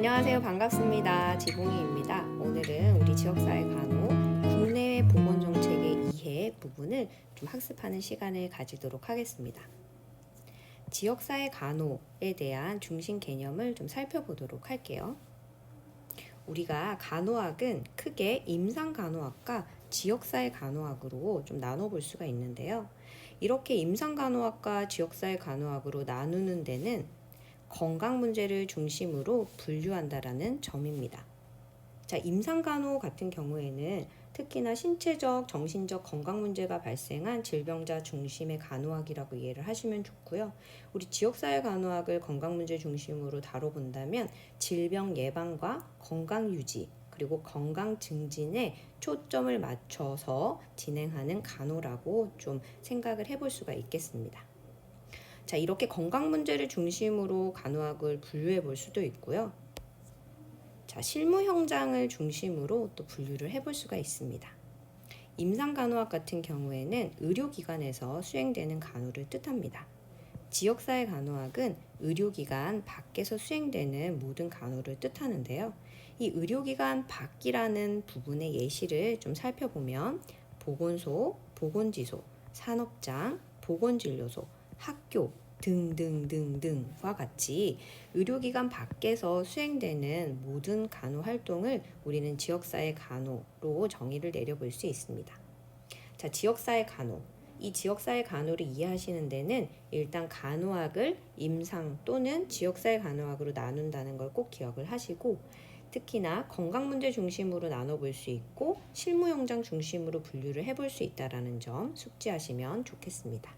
안녕하세요. 반갑습니다. 지봉이입니다. 오늘은 우리 지역사회 간호 국내외 보건정책의 이해 부분을 좀 학습하는 시간을 가지도록 하겠습니다. 지역사회 간호에 대한 중심 개념을 좀 살펴보도록 할게요. 우리가 간호학은 크게 임상간호학과 지역사회 간호학으로 좀 나눠볼 수가 있는데요. 이렇게 임상간호학과 지역사회 간호학으로 나누는 데는 건강 문제를 중심으로 분류한다라는 점입니다. 자, 임상간호 같은 경우에는 특히나 신체적, 정신적 건강 문제가 발생한 질병자 중심의 간호학이라고 이해를 하시면 좋고요. 우리 지역사회 간호학을 건강 문제 중심으로 다뤄본다면 질병 예방과 건강 유지 그리고 건강 증진에 초점을 맞춰서 진행하는 간호라고 좀 생각을 해볼 수가 있겠습니다. 자, 이렇게 건강 문제를 중심으로 간호학을 분류해 볼 수도 있고요. 자, 실무 현장을 중심으로 또 분류를 해볼 수가 있습니다. 임상간호학 같은 경우에는 의료기관에서 수행되는 간호를 뜻합니다. 지역사회 간호학은 의료기관 밖에서 수행되는 모든 간호를 뜻하는데요. 이 의료기관 밖이라는 부분의 예시를 좀 살펴보면 보건소, 보건지소, 산업장, 보건진료소, 학교 등등등등과 같이 의료기관 밖에서 수행되는 모든 간호 활동을 우리는 지역사회 간호로 정의를 내려볼 수 있습니다. 자, 지역사회 간호. 이 지역사회 간호를 이해하시는 데는 일단 간호학을 임상 또는 지역사회 간호학으로 나눈다는 걸 꼭 기억을 하시고, 특히나 건강 문제 중심으로 나눠볼 수 있고 실무 현장 중심으로 분류를 해볼 수 있다는 점 숙지하시면 좋겠습니다.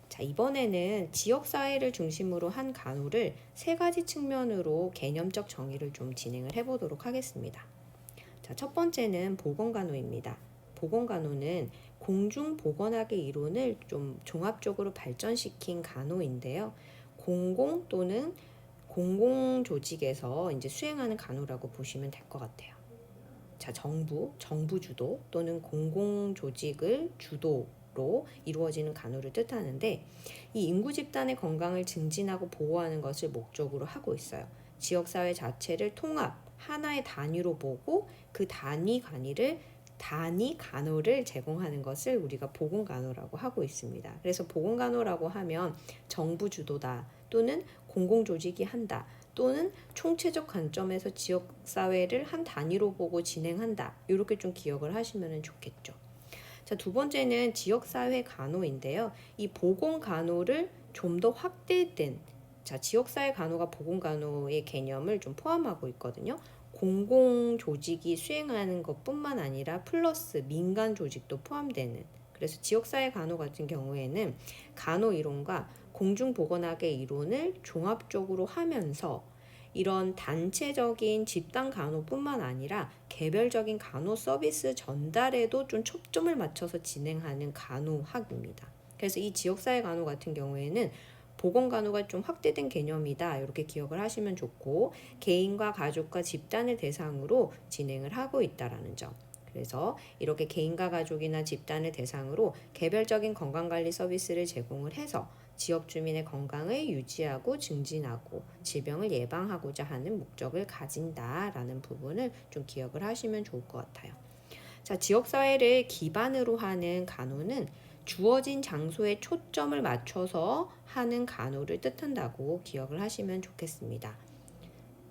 자, 이번에는 지역사회를 중심으로 한 간호를 세 가지 측면으로 개념적 정의를 좀 진행을 해보도록 하겠습니다. 자, 첫 번째는 보건간호입니다. 보건간호는 공중보건학의 이론을 좀 종합적으로 발전시킨 간호인데요. 공공 또는 공공조직에서 이제 수행하는 간호라고 보시면 될 것 같아요. 자, 정부 주도 또는 공공조직을 주도로 이루어지는 간호를 뜻하는데, 이 인구 집단의 건강을 증진하고 보호하는 것을 목적으로 하고 있어요. 지역사회 자체를 통합, 하나의 단위로 보고 그 단위 간호를 제공하는 것을 우리가 보건간호라고 하고 있습니다. 그래서 보건간호라고 하면 정부 주도다 또는 공공조직이 한다 또는 총체적 관점에서 지역사회를 한 단위로 보고 진행한다, 이렇게 좀 기억을 하시면 좋겠죠. 자, 두 번째는 지역사회 간호인데요. 이 보건간호를 좀 더 확대된, 자, 지역사회 간호가 보건간호의 개념을 좀 포함하고 있거든요. 공공조직이 수행하는 것뿐만 아니라 플러스 민간 조직도 포함되는, 그래서 지역사회 간호 같은 경우에는 간호 이론과 공중보건학의 이론을 종합적으로 하면서 이런 단체적인 집단 간호뿐만 아니라 개별적인 간호 서비스 전달에도 좀 초점을 맞춰서 진행하는 간호학입니다. 그래서 이 지역사회 간호 같은 경우에는 보건간호가 좀 확대된 개념이다, 이렇게 기억을 하시면 좋고, 개인과 가족과 집단을 대상으로 진행을 하고 있다는 점. 그래서 이렇게 개인과 가족이나 집단을 대상으로 개별적인 건강관리 서비스를 제공을 해서 지역 주민의 건강을 유지하고 증진하고 질병을 예방하고자 하는 목적을 가진다라는 부분을 좀 기억을 하시면 좋을 것 같아요. 자, 지역사회를 기반으로 하는 간호는 주어진 장소에 초점을 맞춰서 하는 간호를 뜻한다고 기억을 하시면 좋겠습니다.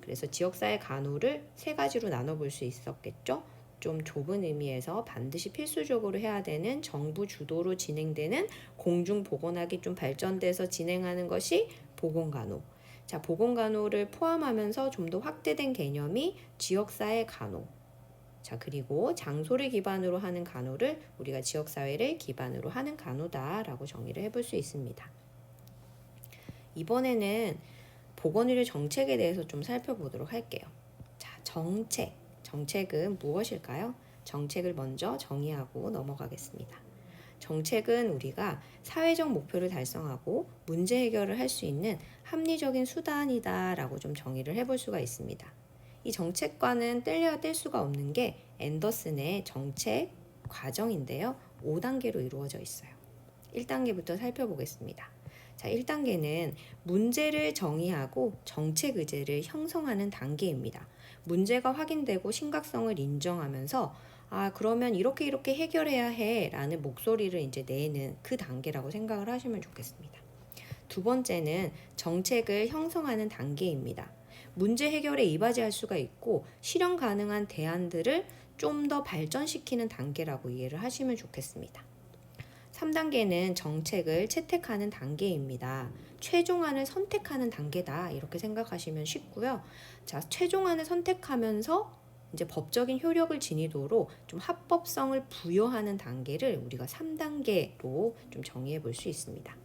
그래서 지역사회 간호를 세 가지로 나눠볼 수 있었겠죠? 좀 좁은 의미에서 반드시 필수적으로 해야 되는 정부 주도로 진행되는 공중보건학이 좀 발전돼서 진행하는 것이 보건간호. 자, 보건간호를 포함하면서 좀 더 확대된 개념이 지역사회 간호. 자, 그리고 장소를 기반으로 하는 간호를 우리가 지역사회를 기반으로 하는 간호다라고 정의를 해볼 수 있습니다. 이번에는 보건의료 정책에 대해서 좀 살펴보도록 할게요. 자, 정책은 무엇일까요? 정책을 먼저 정의하고 넘어가겠습니다. 정책은 우리가 사회적 목표를 달성하고 문제 해결을 할 수 있는 합리적인 수단이다라고 좀 정의를 해볼 수가 있습니다. 이 정책과는 뗄래야 뗄 수가 없는 게 앤더슨의 정책 과정인데요. 5단계로 이루어져 있어요. 1단계부터 살펴보겠습니다. 자, 1단계는 문제를 정의하고 정책 의제를 형성하는 단계입니다. 문제가 확인되고 심각성을 인정하면서 그러면 이렇게 해결해야 해 라는 목소리를 이제 내는 그 단계라고 생각을 하시면 좋겠습니다. 두 번째는 정책을 형성하는 단계입니다. 문제 해결에 이바지할 수가 있고 실현 가능한 대안들을 좀 더 발전시키는 단계라고 이해를 하시면 좋겠습니다. 3단계는 정책을 채택하는 단계입니다. 최종안을 선택하는 단계다 이렇게 생각하시면 쉽고요. 자, 최종안을 선택하면서 이제 법적인 효력을 지니도록 좀 합법성을 부여하는 단계를 우리가 3단계로 좀 정의해 볼 수 있습니다.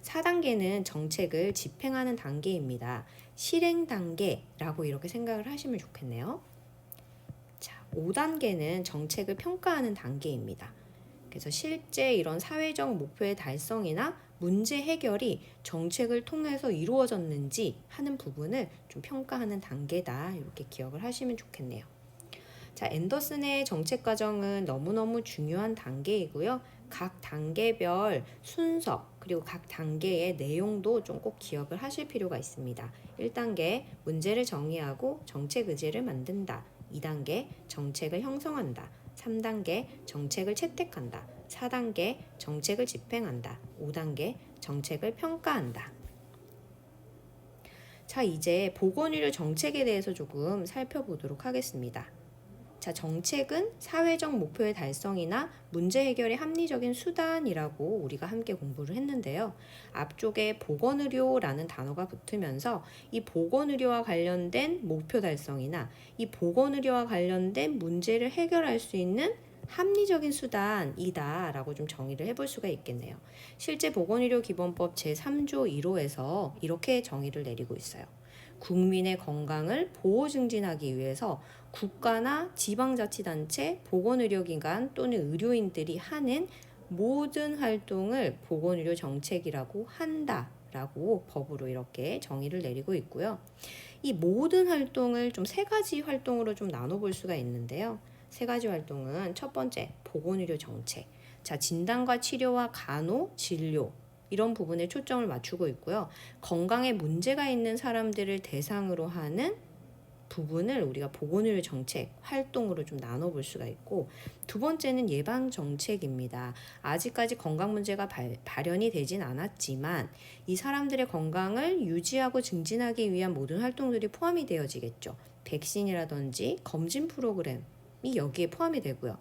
4단계는 정책을 집행하는 단계입니다. 실행 단계라고 이렇게 생각을 하시면 좋겠네요. 자, 5단계는 정책을 평가하는 단계입니다. 그래서 실제 이런 사회적 목표의 달성이나 문제 해결이 정책을 통해서 이루어졌는지 하는 부분을 좀 평가하는 단계다 이렇게 기억을 하시면 좋겠네요. 자, 앤더슨의 정책 과정은 너무너무 중요한 단계이고요. 각 단계별 순서 그리고 각 단계의 내용도 좀 꼭 기억을 하실 필요가 있습니다. 1단계 문제를 정의하고 정책 의제를 만든다. 2단계 정책을 형성한다. 3단계 정책을 채택한다. 4단계 정책을 집행한다. 5단계 정책을 평가한다. 자, 이제 보건의료 정책에 대해서 조금 살펴보도록 하겠습니다. 자, 정책은 사회적 목표의 달성이나 문제 해결의 합리적인 수단이라고 우리가 함께 공부를 했는데요. 앞쪽에 보건의료라는 단어가 붙으면서 이 보건의료와 관련된 목표 달성이나 이 보건의료와 관련된 문제를 해결할 수 있는 합리적인 수단이다 라고 좀 정의를 해볼 수가 있겠네요. 실제 보건의료기본법 제3조 1호에서 이렇게 정의를 내리고 있어요. 국민의 건강을 보호 증진하기 위해서 국가나 지방자치단체, 보건의료기관 또는 의료인들이 하는 모든 활동을 보건의료 정책이라고 한다라고 법으로 이렇게 정의를 내리고 있고요. 이 모든 활동을 좀 세 가지 활동으로 좀 나눠볼 수가 있는데요. 세 가지 활동은 첫 번째, 보건의료 정책. 자, 진단과 치료와 간호, 진료 이런 부분에 초점을 맞추고 있고요. 건강에 문제가 있는 사람들을 대상으로 하는 부분을 우리가 보건의료 정책 활동으로 좀 나눠볼 수가 있고, 두 번째는 예방 정책입니다. 아직까지 건강 문제가 발현이 되진 않았지만 이 사람들의 건강을 유지하고 증진하기 위한 모든 활동들이 포함이 되어지겠죠. 백신이라든지 검진 프로그램이 여기에 포함이 되고요.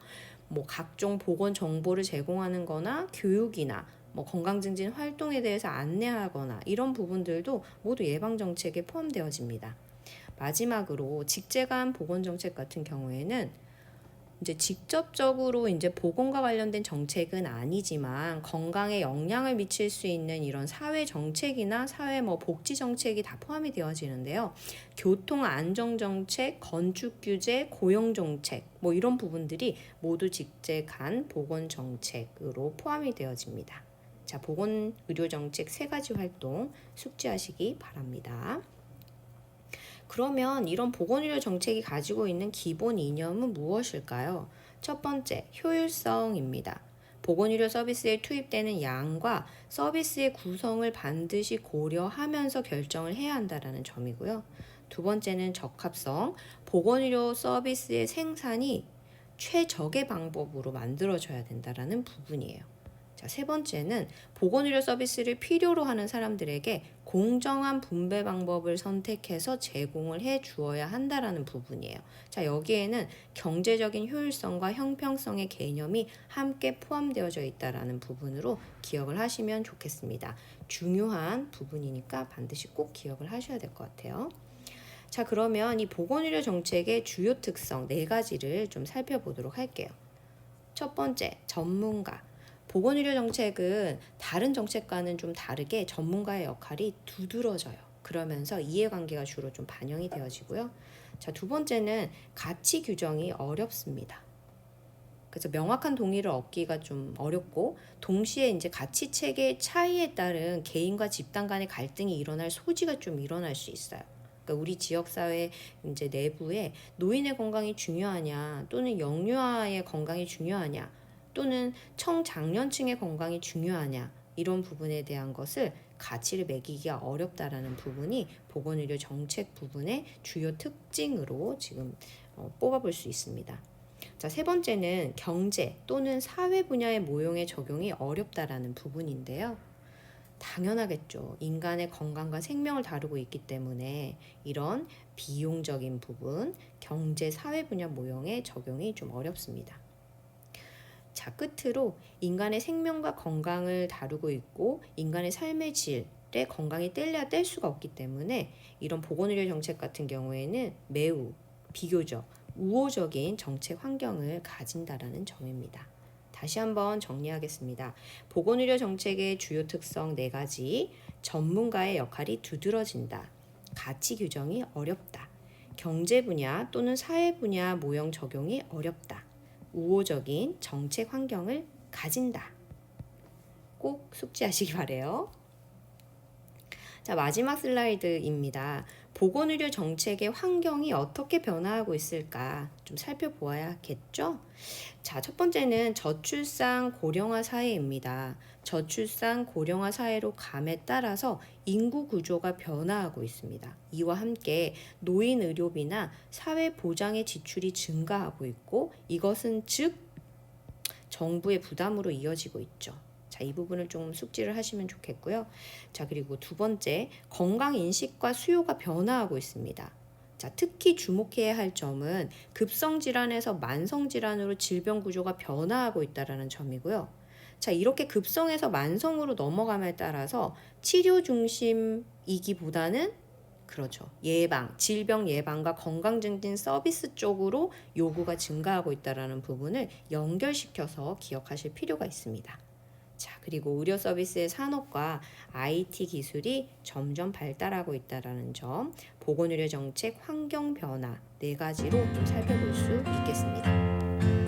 뭐 각종 보건 정보를 제공하는 거나 교육이나 뭐 건강증진 활동에 대해서 안내하거나 이런 부분들도 모두 예방정책에 포함되어집니다. 마지막으로 직제간 보건정책 같은 경우에는 이제 직접적으로 이제 보건과 관련된 정책은 아니지만 건강에 영향을 미칠 수 있는 이런 사회 정책이나 사회 뭐 복지 정책이 다 포함이 되어지는데요. 교통 안정 정책, 건축 규제, 고용 정책 뭐 이런 부분들이 모두 직제간 보건 정책으로 포함이 되어집니다. 자, 보건 의료 정책 세 가지 활동 숙지하시기 바랍니다. 그러면 이런 보건의료 정책이 가지고 있는 기본 이념은 무엇일까요? 첫 번째, 효율성입니다. 보건의료 서비스에 투입되는 양과 서비스의 구성을 반드시 고려하면서 결정을 해야 한다는 점이고요. 두 번째는 적합성, 보건의료 서비스의 생산이 최적의 방법으로 만들어져야 된다는 부분이에요. 자, 세 번째는 보건의료 서비스를 필요로 하는 사람들에게 공정한 분배 방법을 선택해서 제공을 해 주어야 한다라는 부분이에요. 자, 여기에는 경제적인 효율성과 형평성의 개념이 함께 포함되어져 있다라는 부분으로 기억을 하시면 좋겠습니다. 중요한 부분이니까 반드시 꼭 기억을 하셔야 될 것 같아요. 자, 그러면 이 보건의료 정책의 주요 특성 네 가지를 좀 살펴보도록 할게요. 첫 번째, 전문가. 보건의료 정책은 다른 정책과는 좀 다르게 전문가의 역할이 두드러져요. 그러면서 이해관계가 주로 좀 반영이 되어지고요. 자, 두 번째는 가치 규정이 어렵습니다. 그래서 명확한 동의를 얻기가 좀 어렵고 동시에 이제 가치 체계의 차이에 따른 개인과 집단 간의 갈등이 일어날 소지가 좀 일어날 수 있어요. 그러니까 우리 지역사회 이제 내부에 노인의 건강이 중요하냐 또는 영유아의 건강이 중요하냐 또는 청장년층의 건강이 중요하냐 이런 부분에 대한 것을 가치를 매기기가 어렵다라는 부분이 보건의료 정책 부분의 주요 특징으로 지금 뽑아볼 수 있습니다. 자, 세 번째는 경제 또는 사회 분야의 모형의 적용이 어렵다라는 부분인데요. 당연하겠죠. 인간의 건강과 생명을 다루고 있기 때문에 이런 비용적인 부분, 경제, 사회 분야 모형의 적용이 좀 어렵습니다. 자, 끝으로 인간의 생명과 건강을 다루고 있고 인간의 삶의 질의 건강이 뗄래야 뗄 수가 없기 때문에 이런 보건의료 정책 같은 경우에는 매우 비교적 우호적인 정책 환경을 가진다라는 점입니다. 다시 한번 정리하겠습니다. 보건의료 정책의 주요 특성 4가지. 전문가의 역할이 두드러진다. 가치 규정이 어렵다. 경제 분야 또는 사회 분야 모형 적용이 어렵다. 우호적인 정책 환경을 가진다. 꼭 숙지하시기 바래요. 자, 마지막 슬라이드입니다. 보건의료 정책의 환경이 어떻게 변화하고 있을까 좀 살펴보아야겠죠? 자, 첫 번째는 저출산 고령화 사회입니다. 저출산 고령화 사회로 감에 따라서 인구 구조가 변화하고 있습니다. 이와 함께 노인 의료비나 사회 보장의 지출이 증가하고 있고 이것은 즉 정부의 부담으로 이어지고 있죠. 자, 이 부분을 좀 숙지를 하시면 좋겠고요. 자, 그리고 두 번째, 건강 인식과 수요가 변화하고 있습니다. 자, 특히 주목해야 할 점은 급성 질환에서 만성 질환으로 질병 구조가 변화하고 있다는 점이고요. 자, 이렇게 급성에서 만성으로 넘어감에 따라서 치료 중심이기보다는 그렇죠. 예방, 질병 예방과 건강 증진 서비스 쪽으로 요구가 증가하고 있다는 부분을 연결시켜서 기억하실 필요가 있습니다. 자, 그리고 의료 서비스의 산업과 IT 기술이 점점 발달하고 있다는 점, 보건의료 정책 환경 변화 4가지로 좀 살펴볼 수 있겠습니다.